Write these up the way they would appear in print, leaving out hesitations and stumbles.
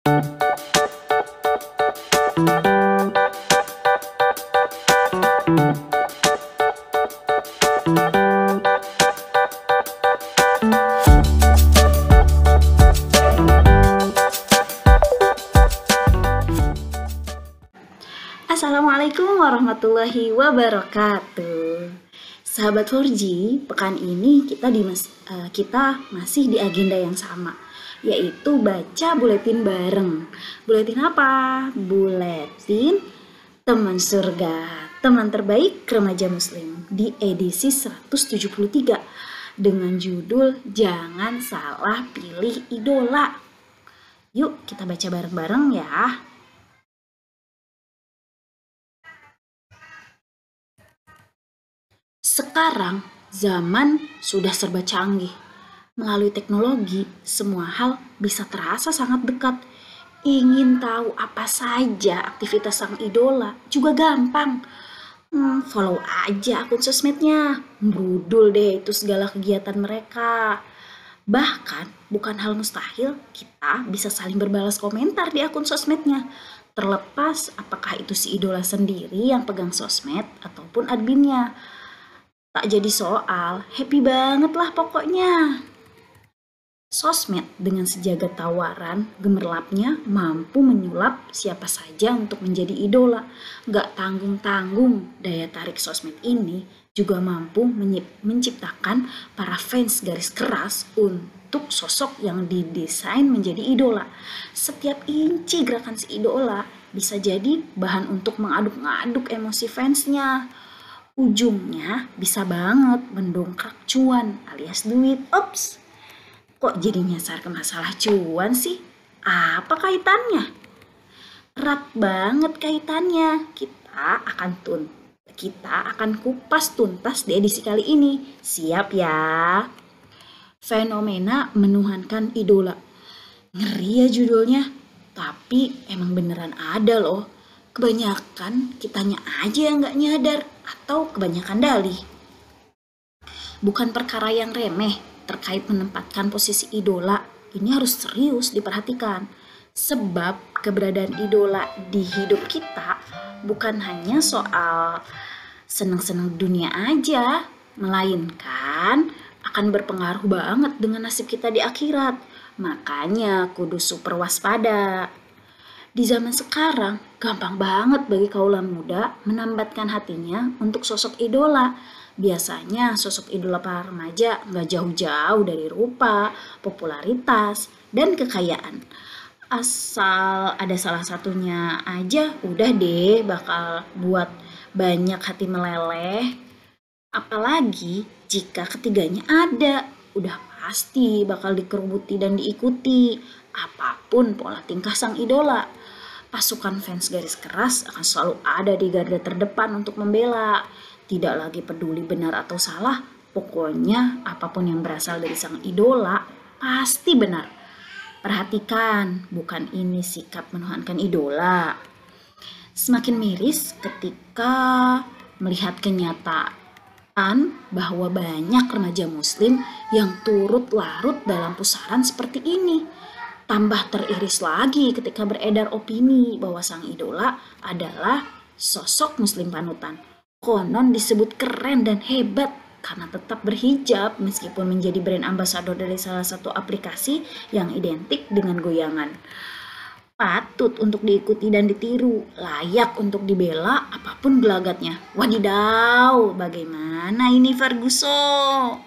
Assalamualaikum warahmatullahi wabarakatuh. Sahabat 4G, pekan ini kita masih di agenda yang sama, yaitu baca buletin bareng. Buletin apa? Buletin Teman Surga, teman terbaik remaja muslim di edisi 173 dengan judul Jangan Salah Pilih Idola. Yuk kita baca bareng-bareng ya. Sekarang zaman sudah serba canggih. Melalui teknologi, semua hal bisa terasa sangat dekat. Ingin tahu apa saja aktivitas sang idola juga gampang. Follow aja akun sosmednya. Brudul deh itu segala kegiatan mereka. Bahkan bukan hal mustahil kita bisa saling berbalas komentar di akun sosmednya. Terlepas apakah itu si idola sendiri yang pegang sosmed ataupun adminnya. Tak jadi soal, happy banget lah pokoknya. Sosmed dengan sejagat tawaran, gemerlapnya mampu menyulap siapa saja untuk menjadi idola. Gak tanggung-tanggung, daya tarik sosmed ini juga mampu menciptakan para fans garis keras untuk sosok yang didesain menjadi idola. Setiap inci gerakan si idola bisa jadi bahan untuk mengaduk-ngaduk emosi fansnya. Ujungnya bisa banget mendongkrak cuan alias duit. Ops, kok jadi nyasar ke masalah cuan sih? Apa kaitannya? Erat banget kaitannya. Kita akan kupas tuntas di edisi kali ini. Siap ya? Fenomena menuhankan idola. Ngeri ya judulnya, tapi emang beneran ada loh. Kebanyakan kitanya aja yang gak nyadar atau kebanyakan dalih. Bukan perkara yang remeh terkait menempatkan posisi idola. Ini harus serius diperhatikan. Sebab keberadaan idola di hidup kita bukan hanya soal senang-senang dunia aja, melainkan akan berpengaruh banget dengan nasib kita di akhirat. Makanya kudu super waspada. Di zaman sekarang, gampang banget bagi kaula muda menambatkan hatinya untuk sosok idola. Biasanya sosok idola para remaja gak jauh-jauh dari rupa, popularitas, dan kekayaan. Asal ada salah satunya aja, udah deh bakal buat banyak hati meleleh. Apalagi jika ketiganya ada, udah pasti bakal dikerubuti dan diikuti. Apapun pola tingkah sang idola. Pasukan fans garis keras akan selalu ada di garda terdepan untuk membela. Tidak lagi peduli benar atau salah, pokoknya apapun yang berasal dari sang idola pasti benar. Perhatikan, bukan ini sikap menuhankan idola. Semakin miris ketika melihat kenyataan bahwa banyak remaja muslim yang turut larut dalam pusaran seperti ini. Tambah teriris lagi ketika beredar opini bahwa sang idola adalah sosok muslim panutan. Konon disebut keren dan hebat karena tetap berhijab meskipun menjadi brand ambassador dari salah satu aplikasi yang identik dengan goyangan. Patut untuk diikuti dan ditiru, layak untuk dibela apapun gelagatnya. Wadidaw, bagaimana ini Ferguson?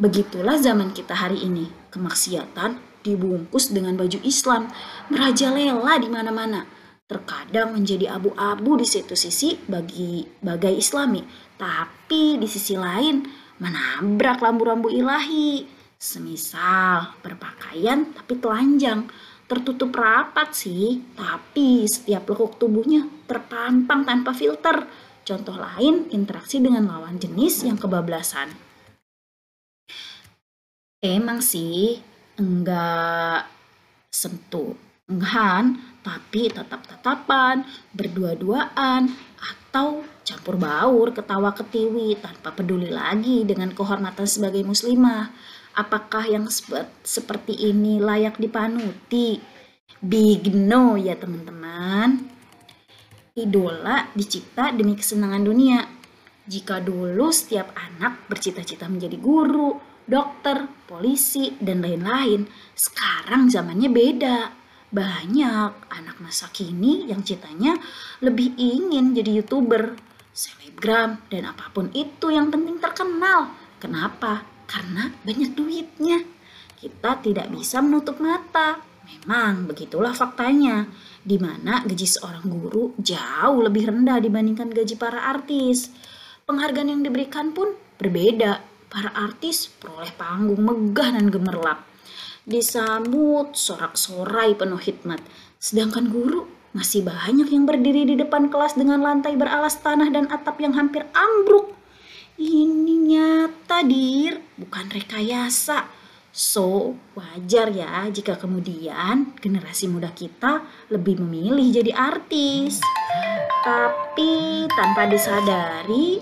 Begitulah zaman kita hari ini, kemaksiatan dibungkus dengan baju Islam, merajalela di mana-mana. Terkadang menjadi abu-abu di satu sisi bagai Islami, tapi di sisi lain menabrak rambu-rambu ilahi. Semisal berpakaian tapi telanjang, tertutup rapat sih, tapi setiap lekuk tubuhnya terpampang tanpa filter. Contoh lain, interaksi dengan lawan jenis yang kebablasan. Emang sih, enggak sentuhan, tapi tatap-tatapan, berdua-duaan, atau campur baur ketawa ketiwi tanpa peduli lagi dengan kehormatan sebagai muslimah. Apakah yang seperti ini layak dipanuti? Big no ya teman-teman. Idola dicipta demi kesenangan dunia. Jika dulu setiap anak bercita-cita menjadi guru, dokter, polisi, dan lain-lain, sekarang zamannya beda. Banyak anak masa kini yang citanya lebih ingin jadi YouTuber, selebgram, dan apapun itu yang penting terkenal. Kenapa? Karena banyak duitnya. Kita tidak bisa menutup mata. Memang begitulah faktanya, di mana gaji seorang guru jauh lebih rendah dibandingkan gaji para artis. Penghargaan yang diberikan pun berbeda. Para artis peroleh panggung megah dan gemerlap, disambut sorak-sorai penuh hikmat. Sedangkan guru masih banyak yang berdiri di depan kelas dengan lantai beralas tanah dan atap yang hampir ambruk. Ini nyata, dir, bukan rekayasa. So, wajar ya jika kemudian generasi muda kita lebih memilih jadi artis. Tapi tanpa disadari,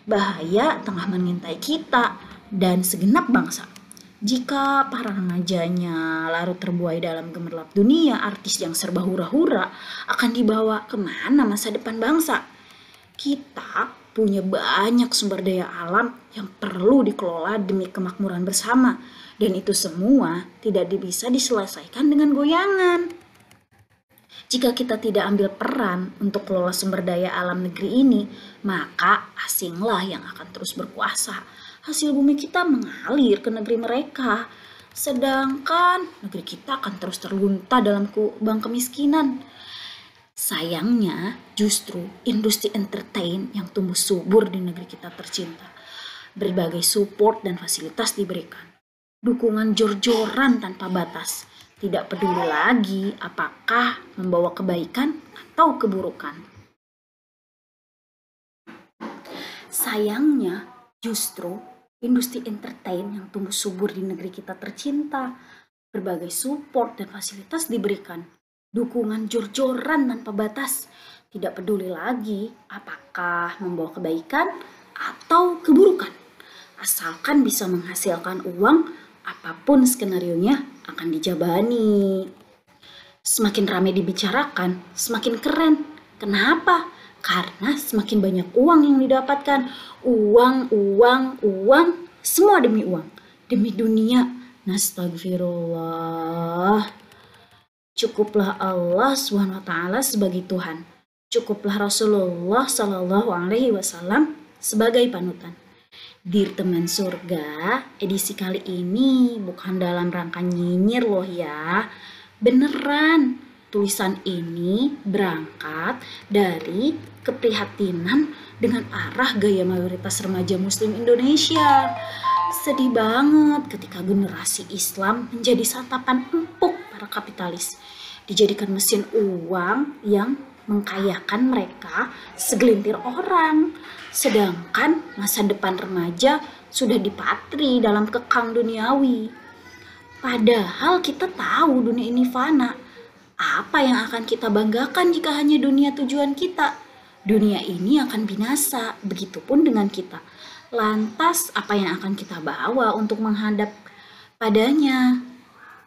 bahaya tengah mengintai kita dan segenap bangsa. Jika para remajanya larut terbuai dalam gemerlap dunia artis yang serba hura-hura, akan dibawa kemana masa depan bangsa? Kita punya banyak sumber daya alam yang perlu dikelola demi kemakmuran bersama. Dan itu semua tidak bisa diselesaikan dengan goyangan. Jika kita tidak ambil peran untuk kelola sumber daya alam negeri ini, maka asinglah yang akan terus berkuasa. Hasil bumi kita mengalir ke negeri mereka. Sedangkan negeri kita akan terus terlunta dalam kubang kemiskinan. Sayangnya justru industri entertain yang tumbuh subur di negeri kita tercinta. Berbagai support dan fasilitas diberikan. Dukungan jor-joran tanpa batas. Tidak peduli lagi apakah membawa kebaikan atau keburukan. Sayangnya justru industri entertain yang tumbuh subur di negeri kita tercinta. Berbagai support dan fasilitas diberikan. Dukungan jor-joran tanpa batas. Tidak peduli lagi apakah membawa kebaikan atau keburukan. Asalkan bisa menghasilkan uang, apapun skenarionya akan dijabani. Semakin ramai dibicarakan, semakin keren. Kenapa? Karena semakin banyak uang yang didapatkan. Uang, semua demi uang. Demi dunia. Nastagfirullah. Cukuplah Allah SWT sebagai Tuhan. Cukuplah Rasulullah SAW sebagai panutan. Dear teman surga, edisi kali ini bukan dalam rangka nyinyir loh ya. Beneran, tulisan ini berangkat dari keprihatinan dengan arah gaya mayoritas remaja muslim Indonesia. Sedih banget ketika generasi Islam menjadi santapan empuk para kapitalis. Dijadikan mesin uang yang mengkayakan mereka segelintir orang. Sedangkan masa depan remaja sudah dipatri dalam kekang duniawi. Padahal kita tahu dunia ini fana. Apa yang akan kita banggakan jika hanya dunia tujuan kita? Dunia ini akan binasa, begitupun dengan kita. Lantas apa yang akan kita bawa untuk menghadap padanya?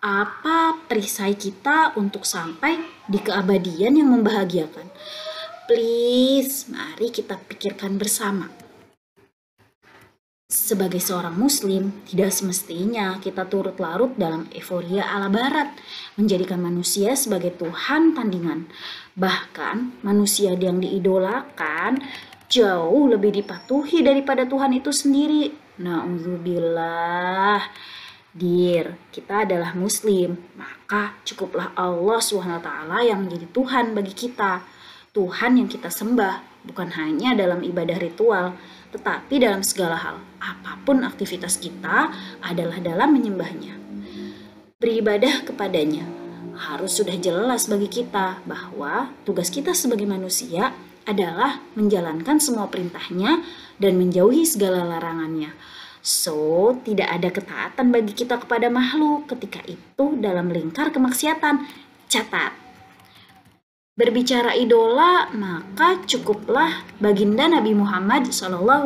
Apa perisai kita untuk sampai di keabadian yang membahagiakan? Please, mari kita pikirkan bersama. Sebagai seorang muslim, tidak semestinya kita turut larut dalam euforia ala barat, menjadikan manusia sebagai Tuhan tandingan. Bahkan, manusia yang diidolakan jauh lebih dipatuhi daripada Tuhan itu sendiri. Na'udzubillah. Dir, kita adalah muslim, maka cukuplah Allah SWT yang menjadi Tuhan bagi kita. Tuhan yang kita sembah bukan hanya dalam ibadah ritual, tetapi dalam segala hal. Apapun aktivitas kita adalah dalam menyembahnya. Beribadah kepadanya harus sudah jelas bagi kita bahwa tugas kita sebagai manusia adalah menjalankan semua perintahnya dan menjauhi segala larangannya. So, tidak ada ketaatan bagi kita kepada makhluk ketika itu dalam lingkar kemaksiatan. Catat. Berbicara idola, maka cukuplah baginda Nabi Muhammad SAW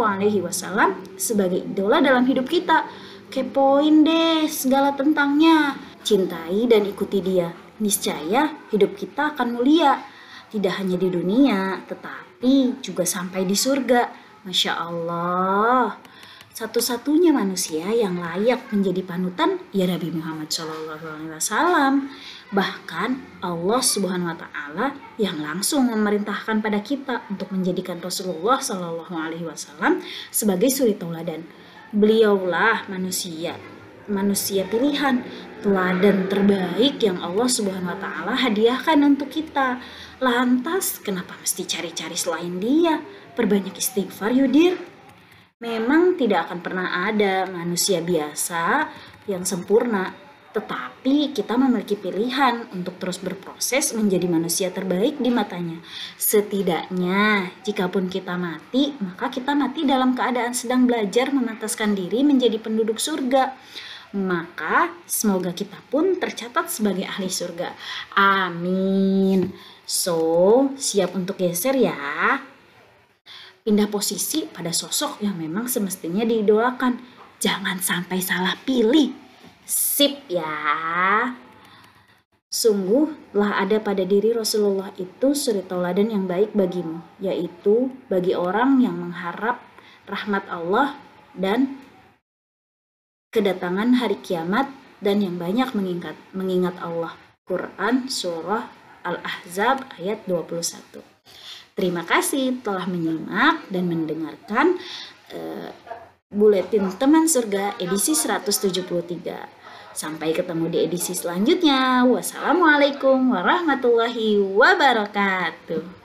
sebagai idola dalam hidup kita. Kepoin deh segala tentangnya. Cintai dan ikuti dia. niscaya hidup kita akan mulia. Tidak hanya di dunia, tetapi juga sampai di surga. Masya Allah. Satu-satunya manusia yang layak menjadi panutan ya Nabi Muhammad SAW. Bahkan Allah Subhanahu wa Ta'ala yang langsung memerintahkan pada kita untuk menjadikan Rasulullah SAW sebagai suri tauladan. Beliaulah manusia pilihan, teladan terbaik yang Allah Subhanahu wa Ta'ala hadiahkan untuk kita. Lantas kenapa mesti cari-cari selain dia? Perbanyak istighfar yudir. Memang tidak akan pernah ada manusia biasa yang sempurna, tetapi kita memiliki pilihan untuk terus berproses menjadi manusia terbaik di matanya. Setidaknya, jikapun kita mati, maka kita mati dalam keadaan sedang belajar memantaskan diri menjadi penduduk surga. Maka semoga kita pun tercatat sebagai ahli surga. Amin. So, siap untuk geser ya. Pindah posisi pada sosok yang memang semestinya diidolakan. Jangan sampai salah pilih. Sip ya. Sungguh telah ada pada diri Rasulullah itu suri tauladan yang baik bagimu, yaitu bagi orang yang mengharap rahmat Allah dan kedatangan hari kiamat dan yang banyak mengingat Allah. Quran Surah Al-Ahzab ayat 21. Terima kasih telah menyimak dan mendengarkan Buletin Teman Surga edisi 173. Sampai ketemu di edisi selanjutnya. Wassalamualaikum warahmatullahi wabarakatuh.